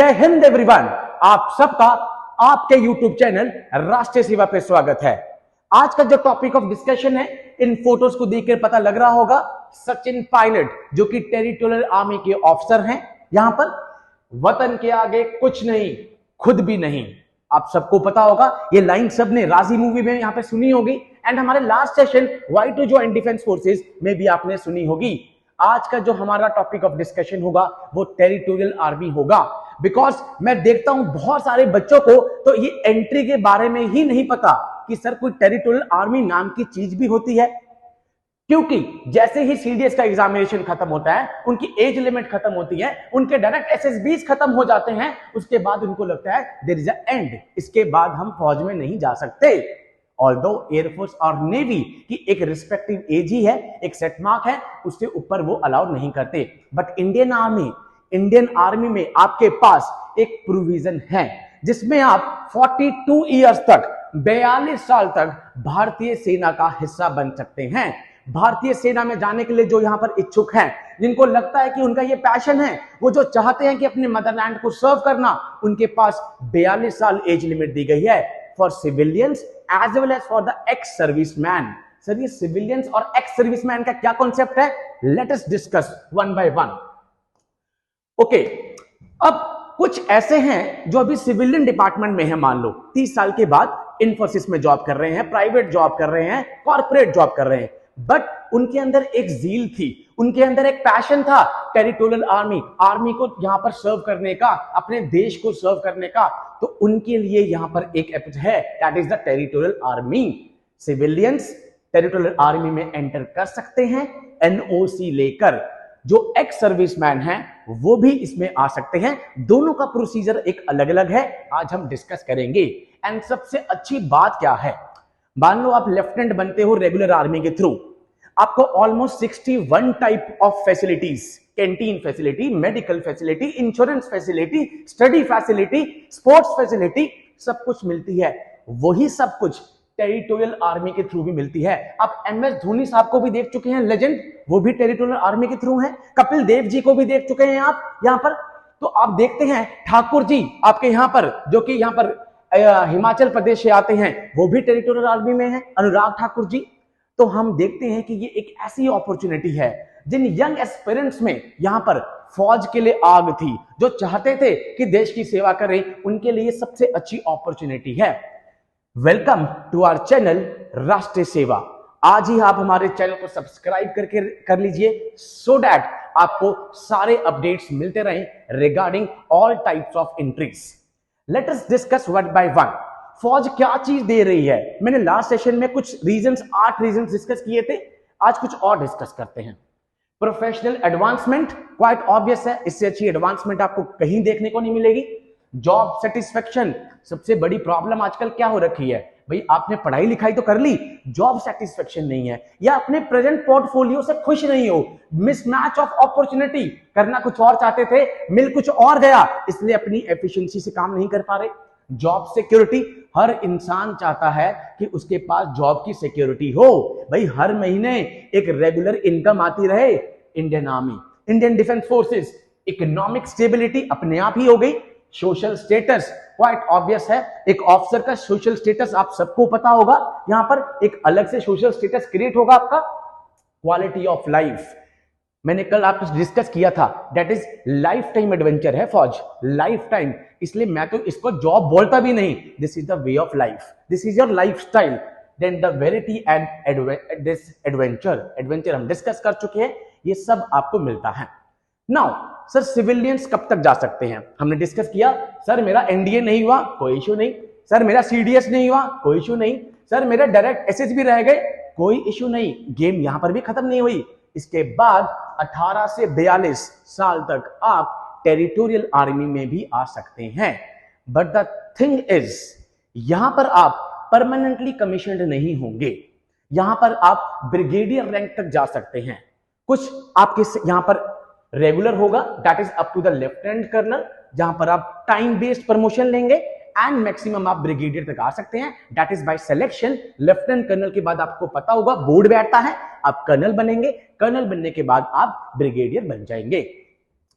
जय हिंद एवरीवन, आप सबका आपके YouTube चैनल राष्ट्रीय सेवा पे स्वागत है। आज का जो टॉपिक ऑफ डिस्कशन है, इन फोटोज को देखकर पता लग रहा होगा, सचिन पायलट जो कि टेरिटोरियल आर्मी के ऑफिसर हैं, यहां पर वतन के आगे कुछ नहीं, खुद भी नहीं। आप सबको पता होगा, ये लाइन सबने राजी मूवी में यहां पे सुनी होगी एंड हमारे last session why to join defence forces में भी आपने सुनी होगी। आज का जो हमारा टॉपिक ऑफ डिस्कशन होगा वो टेरिटोरियल आर्मी होगा। बिकॉज मैं देखता हूं बहुत सारे बच्चों को तो ये एंट्री के बारे में ही नहीं पता कि सर कोई टेरिटोरियल आर्मी नाम की चीज भी होती है, क्योंकि जैसे ही सीडीएस का एग्जामिनेशन खत्म होता है, उनकी एज लिमिट खत्म होती है, उनके डायरेक्ट एसएसबीज खत्म हो जाते हैं, उसके बाद उनको लगता है देयर इज अ एंड, इसके बाद हम फौज में नहीं जा सकते। ऑल्दो एयरफोर्स और नेवी की एक रिस्पेक्टिव एज ही है, एक सेट मार्क है, उससे ऊपर वो अलाउ नहीं करते। बट इंडियन आर्मी में आपके पास एक प्रोविजन है जिसमें आप 42 इयर्स तक, 42 साल तक भारतीय सेना का हिस्सा बन सकते हैं। भारतीय सेना में जाने के लिए जो यहां पर इच्छुक हैं, जिनको लगता है कि उनका ये पैशन है, वो जो चाहते हैं कि अपने मदरलैंड को सर्व करना, उनके पास 42 साल एज लिमिट दी गई है for civilians as well as for the ex serviceman. Sir ये सिविलियंस और एक्स सर्विसमैन का क्या कॉन्सेप्ट है, let us discuss one by one. Okay, अब कुछ ऐसे हैं जो अभी सिविलियन डिपार्टमेंट में है, मान लो 30 साल के बाद इंफोसिस में जॉब कर रहे हैं, प्राइवेट जॉब कर रहे हैं, कॉर्पोरेट जॉब कर रहे हैं, बट उनके अंदर एक जील थी, उनके अंदर एक पैशन था टेरिटोरियल आर्मी को यहां पर सर्व करने का, अपने देश को सर्व करने का। तो उनके लिए यहां पर एक एपिसोड है, that is the territorial army. Civilians territorial army में एंटर कर सकते हैं एनओसी लेकर, जो एक्स सर्विसमैन हैं वो भी इसमें आ सकते हैं। दोनों का प्रोसीजर एक अलग अलग है, आज हम डिस्कस करेंगे। एंड सबसे अच्छी बात क्या है, मान लो आप लेफ्टिनेंट बनते हो रेगुलर आर्मी के थ्रू, आपको almost 61 type of facilities, canteen facility, medical facility, insurance facility, study facility, sports facility, सब कुछ मिलती है। वही सब कुछ टेरिटोरियल आर्मी के थ्रू भी मिलती है। आप एमएस धोनी साहब को भी देख चुके हैं, लेजेंड, वो भी टेरिटोरियल आर्मी के थ्रू हैं। कपिल देव जी को भी देख चुके हैं आप यहां पर। तो आप देखते हैं ठाकुर जी आपके यहां पर, जो कि यहां पर हिमाचल प्रदेश से आते हैं, वो भी टेरिटोरियल आर्मी में है, अनुराग ठाकुर जी। तो हम देखते हैं कि ये एक ऐसी अपॉर्चुनिटी है जिन यंग एस्पिरेंट्स में यहां पर फौज के लिए आग थी, जो चाहते थे कि देश की सेवा करें, उनके लिए सबसे अच्छी अपॉर्चुनिटी है। वेलकम टू आवर चैनल राष्ट्रीय सेवा। आज ही आप हमारे चैनल को सब्सक्राइब करके कर लीजिए, सो दैट आपको सारे अपडेट्स मिलते रहें regarding all types of entries. Late us discuss one by one. फौज क्या चीज दे रही है, मैंने लास्ट सेशन में कुछ रीजंस, 8 रीजंस डिस्कस किए थे, आज कुछ और डिस्कस करते हैं। प्रोफेशनल एडवांसमेंट, क्वाइट ऑब्वियस है, इससे अच्छी एडवांसमेंट आपको कहीं देखने को नहीं मिलेगी। जॉब सेटिस्फेक्शन, सबसे बड़ी प्रॉब्लम आजकल क्या हो रखी है भाई, आपने पढ़ाई लिखाई तो कर ली, जॉब सेटिस्फेक्शन नहीं है, या अपने प्रेजेंट पोर्टफोलियो से खुश नहीं हो, मिसमैच ऑफ अपॉर्चुनिटी, करना कुछ और चाहते थे, मिल कुछ और गया, इसलिए अपनी एफिशिएंसी से काम नहीं कर पा रहे। जॉब सिक्योरिटी, हर इंसान चाहता है कि उसके पास जॉब की सिक्योरिटी हो, भाई हर महीने एक रेगुलर इनकम आती रहे। Indian army, Indian defence forces, economic stability अपने आप ही हो गई। सोशल स्टेटस, क्वाइट ऑब्वियस है, एक ऑफिसर का सोशल स्टेटस आप सबको पता होगा, यहां पर एक अलग से सोशल स्टेटस क्रिएट होगा आपका। क्वालिटी ऑफ लाइफ, मैंने कल आपसे डिस्कस किया था, that is life time adventure है फौज, लाइफ टाइम, इसलिए मैं तो इसको जॉब बोलता भी नहीं, this is the way of life, this is your life style. Then the variety and this adventure हम डिस्कस कर चुके हैं, ये सब आपको मिलता है। नाउ सर सिविलियंस कब तक जा सकते हैं, हमने डिस्कस किया, सर मेरा एनडीए नहीं हुआ, कोई इश्यू नहीं, सर मेरा सीडीएस नहीं हुआ, कोई इश्यू नहीं, सर मेरा डायरेक्ट एसएसबी रह गए, कोई इश्यू नहीं, गेम यहां पर भी खत्म नहीं हुई। इसके बाद 18 से 42 साल तक आप टेरिटोरियल आर्मी में भी आ सकते हैं। बट द थिंग इज, यहां पर आप परमानेंटली कमीशन्ड नहीं होंगे, यहां पर आप ब्रिगेडियर रैंक तक जा सकते हैं। कुछ आपके यहां पर रेगुलर होगा, that is up to the lieutenant colonel, जहां पर आप टाइम बेस्ड प्रमोशन लेंगे, एंड मैक्सिमम आप ब्रिगेडियर तक आ सकते हैं, that is by selection. Lieutenant colonel के बाद आपको पता होगा बोर्ड बैठता है, आप कर्नल बनेंगे, कर्नल बनने के बाद आप ब्रिगेडियर बन जाएंगे।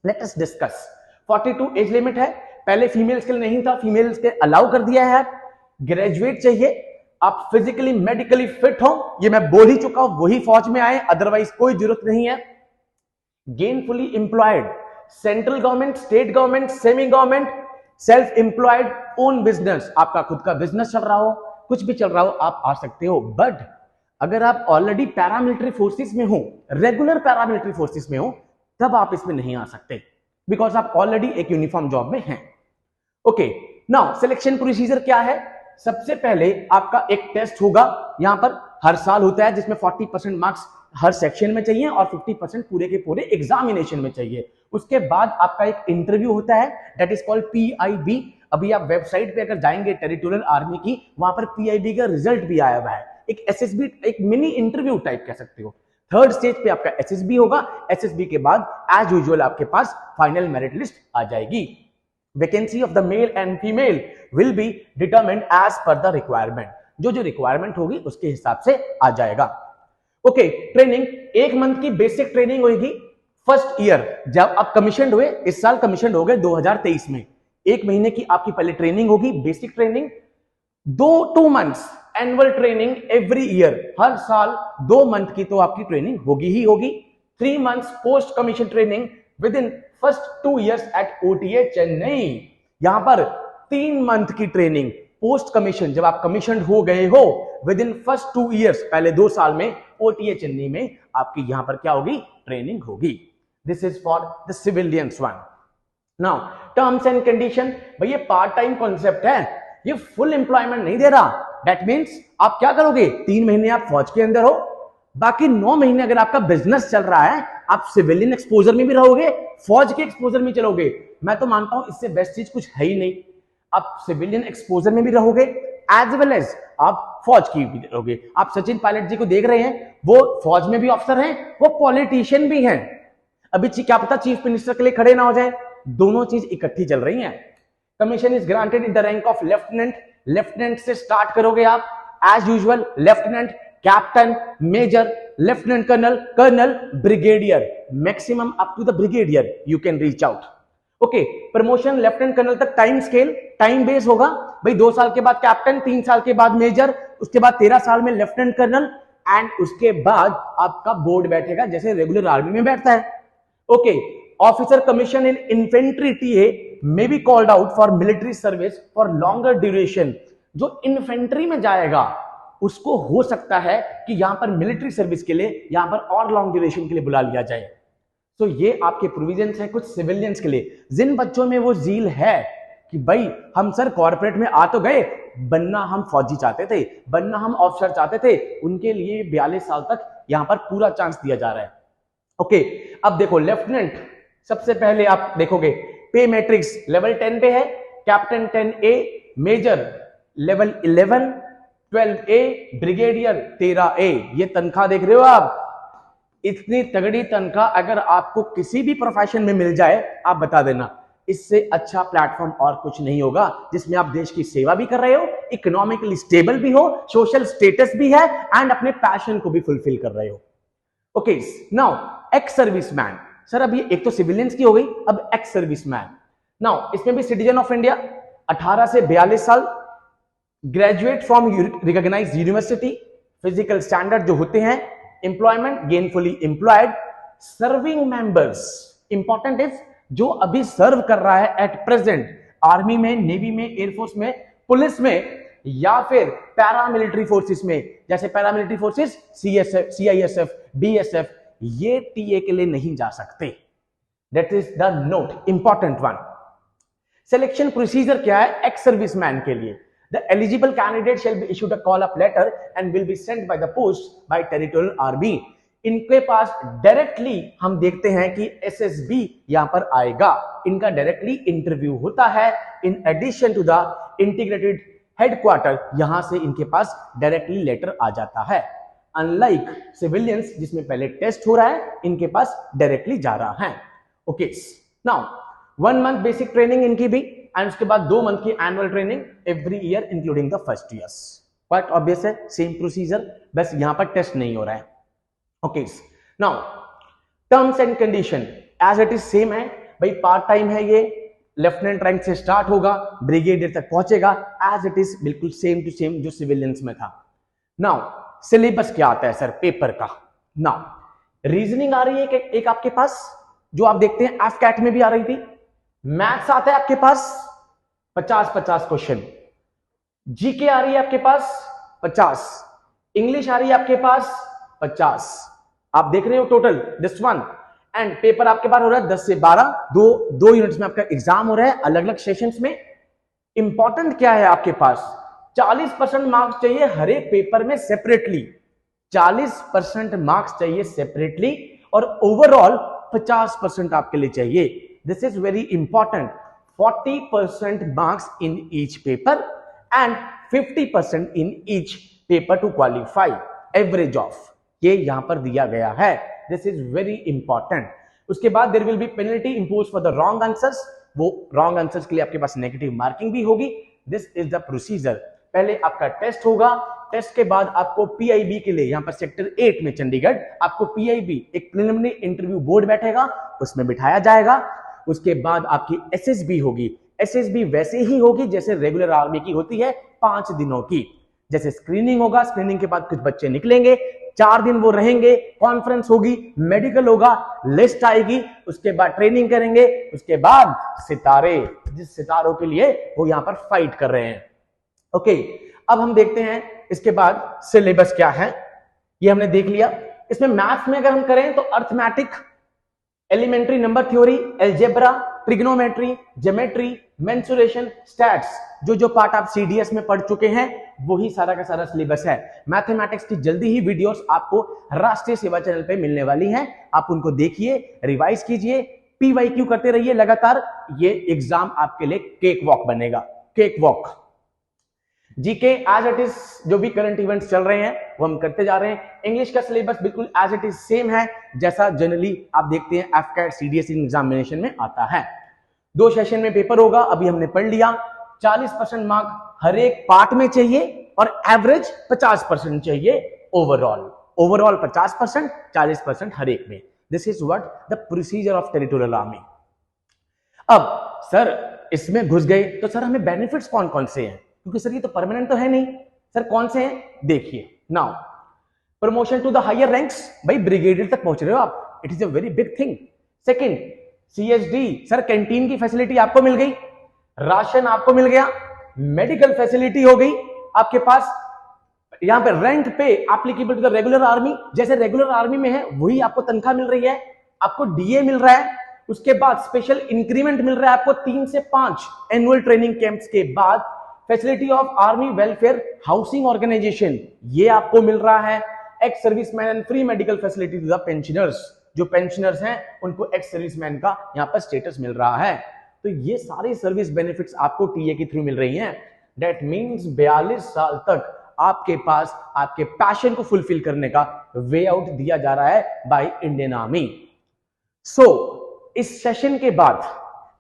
Late us discuss. 42 age limit है, पहले फीमेल्स के लिए नहीं था, फीमेल्स के अलाउ कर दिया है। ग्रेजुएट चाहिए, आप फिजिकली मेडिकली फिट हो, ये मैं बोल ही चुका हूं, वही फौज में आए, अदरवाइज कोई जरूरत नहीं है। Gainfully employed, central government, state government, semi government, self employed, own business, आपका खुद का बिजनेस चल रहा हो, कुछ भी चल रहा हो, आप आ सकते हो। बट अगर आप ऑलरेडी पैरामिलिट्री फोर्सेस में हो, रेगुलर पैरामिलिट्री फोर्सेस में हो, तब आप इसमें नहीं आ सकते, बिकॉज आप ऑलरेडी एक यूनिफॉर्म जॉब में हैं। ओके, नाउ सिलेक्शन प्रोसीजर क्या है? सबसे पहले आपका एक टेस्ट होगा, यहां पर हर साल होता है, जिसमें 40% मार्क्स हर सेक्शन में चाहिए और 50% पूरे के पूरे एग्जामिनेशन में चाहिए। उसके बाद आपका एक इंटरव्यू होता है, दैट इज कॉल्ड PIB। अभी आप वेबसाइट पे अगर जाएंगे टेरिटोरियल आर्मी की, वहां पर PIB का रिजल्ट भी आया हुआ है, एक SSB, एक मिनी इंटरव्यू टाइप कह सकते हो। थर्ड स्टेज पे आपका SSB होगा, SSB के बाद एज यूजुअल आपके पास फाइनल मेरिट लिस्ट आ जाएगी। Vacancy of the male and female will be determined as per the requirement, जो रिक्वायरमेंट होगी उसके हिसाब से आ जाएगा। ओके, ट्रेनिंग 1 मंथ की बेसिक ट्रेनिंग होगी फर्स्ट ईयर, जब आप कमीशन हुए, इस साल कमीशन हो गए 2023 में, 1 महीने की आपकी पहले ट्रेनिंग होगी, basic training. 2 months annual training every year, हर साल 2 मंथ की तो आपकी ट्रेनिंग होगी ही होगी। 3 months post commission training with in first 2 years at OTA Chennai. यहां पर 3 मंथ की ट्रेनिंग पोस्ट कमीशन, जब आप कमीशन हो गए हो विद इन फर्स्ट 2 years, पहले 2 साल में OTA चेन्नई में आपकी यहां पर क्या होगी? ट्रेनिंग होगी। This is for the civilians one. Now terms and condition, भाई ये पार्ट टाइम कॉन्सेप्ट है, ये फुल एम्प्लॉयमेंट नहीं दे रहा। दैट मीन्स आप क्या करोगे? 3 महीने आप फौज के अंदर हो, बाकी 9 महीने अगर आपका बिजनेस चल रहा है, आप सिविलियन एक्सपोजर में भी रहोगे, फौज के एक्सपोजर में चलोगे। मैं तो मानता हूं इससे बेस्ट चीज कुछ है ही नहीं। आप सिविलियन एक्सपोजर में भी रहोगे, एज वेल एज आप फौज की भी रहोगे। आप सचिन पायलट जी को देख रहे हैं, वो फौज में भी ऑफिसर हैं, वो पॉलिटिशियन भी हैं। अभी क्या पता चीफ मिनिस्टर के लिए खड़े ना हो जाए, दोनों चीज इकट्ठी चल रही हैं। Commission is granted in the rank of lieutenant, lieutenant से स्टार्ट करोगे आप, as usual lieutenant, captain, major, lieutenant colonel, colonel, brigadier, maximum up to the brigadier you can reach out. Okay, promotion lieutenant colonel तक time scale, time base होगा भाई। 2 साल के बाद captain, 3 साल के बाद मेजर, उसके बाद 13 साल में लेफ्टिनेंट कर्नल, एंड उसके बाद आपका बोर्ड बैठेगा जैसे रेगुलर आर्मी में बैठता है। Okay, officer commission in infantry TA may be called out for military service for longer duration। जो इन्फेंट्री में जाएगा उसको हो सकता है कि यहां पर मिलिट्री सर्विस के लिए, यहां पर और लॉन्ग ड्यूरेशन के लिए बुला लिया जाए। तो ये आपके प्रोविजंस हैं कुछ सिविलियंस के लिए। जिन बच्चों में वो जील है कि भाई हम सर कॉर्पोरेट में आ तो गए, बनना हम फौजी चाहते थे, बनना हम ऑफिसर चाहते थे, उनके लिए 42 साल तक यहां पर पूरा चांस दिया जा रहा है। ओके, अब देखो लेफ्टिनेंट, सबसे पहले आप देखोगे पे मैट्रिक्स लेवल 10 पे है, captain 10A, major level 11, 12A, brigadier 13A। ये तनख्वाह देख रहे हो आप, इतनी तगड़ी तनख्वाह अगर आपको किसी भी प्रोफेशन में मिल जाए, आप बता देना, इससे अच्छा प्लेटफॉर्म और कुछ नहीं होगा, जिसमें आप देश की सेवा भी कर रहे हो, इकोनॉमिकली स्टेबल भी हो, सोशल स्टेटस भी है, एंड अपने पैशन को भी फुलफिल कर रहे हो। Okay, now x serviceman, sir अब ये एक तो सिविलियंस की हो गई, अब एक्स सर्विसमैन। नाउ इसमें भी सिटीजन ऑफ इंडिया, 18 से 42 साल, graduate from recognised university, physical standard जो होते हैं, employment gainfully employed, serving members, important is जो अभी सर्व कर रहा है एट प्रेजेंट, आर्मी में, नेवी में, एयरफोर्स में, पुलिस में, या फिर पैरामिलिट्री फोर्सेस में, जैसे paramilitary forces CSF, CISF, BSF, ये TA के लिए नहीं जा सकते। That is the note, important one. Selection procedure क्या है एक्स सर्विसमैन के लिए? The eligible candidate shall be issued a call-up letter and will be sent by the post by territorial army। इनके पास डायरेक्टली हम देखते हैं कि SSB यहां पर आएगा, इनका डायरेक्टली इंटरव्यू होता है। In addition to the integrated headquarter, यहां से इनके पास डायरेक्टली लेटर आ जाता है। अनलाइक सिविलियंस जिसमें पहले टेस्ट हो रहा है, इनके पास डायरेक्टली जा रहा है। Okay, now 1 month basic training इनकी भी, एंड उसके बाद 2 मंथ की annual training every year including the first years. Quite obvious है, सेम प्रोसीजर, बस यहां पर टेस्ट नहीं हो रहा है। Okay, now terms and condition as it is same है भाई, पार्ट टाइम है ये, लेफ्टिनेंट रैंक से स्टार्ट होगा, ब्रिगेडियर तक पहुंचेगा, एज इट इज बिल्कुल सेम टू सेम जो सिविलियंस में था। नाउ सिलेबस क्या आता है सर पेपर का? नाउ रीजनिंग आ रही है एक आपके पास, जो आप देखते हैं एफकैट में भी आ रही थी। मैथ्स आता है आपके पास 50-50 क्वेश्चन, जीके आ रही है आपके पास 50, इंग्लिश आ रही है आपके पास 50। आप देख रहे हो total this one, and paper आपके पास हो रहा है 10 से 12, दो यूनिट्स में आपका एग्जाम हो रहा है अलग अलग सेशंस में। इंपॉर्टेंट क्या है आपके पास? 40% मार्क्स चाहिए हर एक पेपर में सेपरेटली, 40% मार्क्स चाहिए सेपरेटली, और ओवरऑल 50% आपके लिए चाहिए। This is very important. 40% marks in each paper and 50% in each paper to qualify average of, ये यहां पर दिया गया है। This is very important. उसके बाद there will be penalty impose for the wrong answers, वो रॉन्ग आंसर्स के लिए आपके पास नेगेटिव मार्किंग भी होगी। This is the procedure. पहले आपका टेस्ट होगा, टेस्ट के बाद आपको पीआईबी के लिए यहां पर सेक्टर 8 में चंडीगढ़ आपको पीआईबी एक प्रिलिमिनरी इंटरव्यू बोर्ड बैठेगा, उसमें बिठाया जाएगा। उसके बाद आपकी एसएसबी होगी, एसएसबी वैसे ही होगी जैसे रेगुलर आर्मी की होती है, 5 दिनों की। जैसे स्क्रीनिंग होगा, स्क्रीनिंग के बाद कुछ बच्चे निकलेंगे, 4 दिन वो रहेंगे, कॉन्फ्रेंस होगी, मेडिकल होगा, लिस्ट आएगी, उसके बाद ट्रेनिंग करेंगे, उसके बाद सितारे, जिस सितारों के लिए वो यहां पर फाइट कर रहे हैं। ओके, अब हम देखते हैं इसके बाद सिलेबस क्या है, ये हमने देख लिया। इसमें मैथ्स में अगर हम करें तो arithmetic, elementary number theory, algebra, trigonometry, geometry, mensuration, stats, जो पार्ट आप सीडीएस में पढ़ चुके हैं वही सारा का सारा सिलेबस है। मैथमेटिक्स की जल्दी ही वीडियोस आपको राष्ट्रीय सेवा चैनल पे मिलने वाली हैं, आप उनको देखिए, रिवाइज कीजिए, पीवाईक्यू करते रहिए लगातार। ये एग्जाम आपके लिए केक वॉक बनेगा, cake walk. GK as it is, जो भी करंट इवेंट्स चल रहे हैं वो हम करते जा रहे हैं। इंग्लिश का सिलेबस बिल्कुल एज इट इज सेम है जैसा जनरली आप देखते हैं एफकैट सीडीएसई एग्जामिनेशन में आता है। 2 सेशन में पेपर होगा, अभी हमने पढ़ लिया। 40% मार्क हर एक पार्ट में चाहिए और एवरेज 50% चाहिए ओवरऑल, ओवरऑल 50%, 40% हर एक में। This is what the procedure of territorial army. अब सर इसमें घुस गए तो सर हमें बेनिफिट्स कौन कौन से हैं, क्योंकि सर ये तो परमानेंट तो है नहीं। सर कौन से हैं देखिए। Now promotion to the higher ranks, भाई ब्रिगेडियर तक पहुंच रहे हो आप, it is a very big thing. Second CSD, sir canteen की फैसिलिटी आपको मिल गई, राशन आपको मिल गया, मेडिकल फैसिलिटी हो गई आपके पास। यहां पे rank pay applicable to the regular army, जैसे रेगुलर आर्मी में है वही आपको तनख्वाह मिल रही है, आपको डीए मिल रहा है। उसके बाद स्पेशल इंक्रीमेंट मिल रहा है आपको 3 से 5 एनुअल ट्रेनिंग कैंप्स के बाद। Facility of army welfare housing organisation, ये आपको मिल रहा है। Ex serviceman and free medical facility to the pensioners, जो पेंशनर्स हैं उनको एक्स सर्विसमैन का यहां पर स्टेटस मिल रहा है। तो ये सारी सर्विस बेनिफिट्स आपको टीए के थ्रू मिल रही हैं। दैट मींस 42 साल तक आपके पास आपके पैशन को फुलफिल करने का वे आउट दिया जा रहा है बाय इंडियन आर्मी। सो इस सेशन के बाद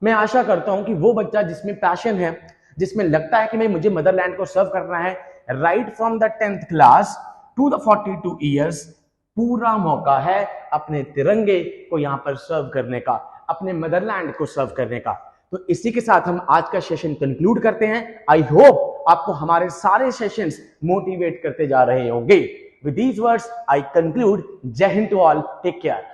मैं आशा करता हूं कि वो बच्चा जिसमें पैशन है, जिसमें लगता है कि मैं मुझे मदरलैंड को सर्व करना है, right from the 10th class to the 42 years, पूरा मौका है अपने तिरंगे को यहां पर सर्व करने का, अपने मदरलैंड को सर्व करने का। तो इसी के साथ हम आज का सेशन कंक्लूड करते हैं। आई होप आपको हमारे सारे सेशंस मोटिवेट करते जा रहे होंगे। With these words I conclude. जय हिंद टू ऑल, टेक केयर।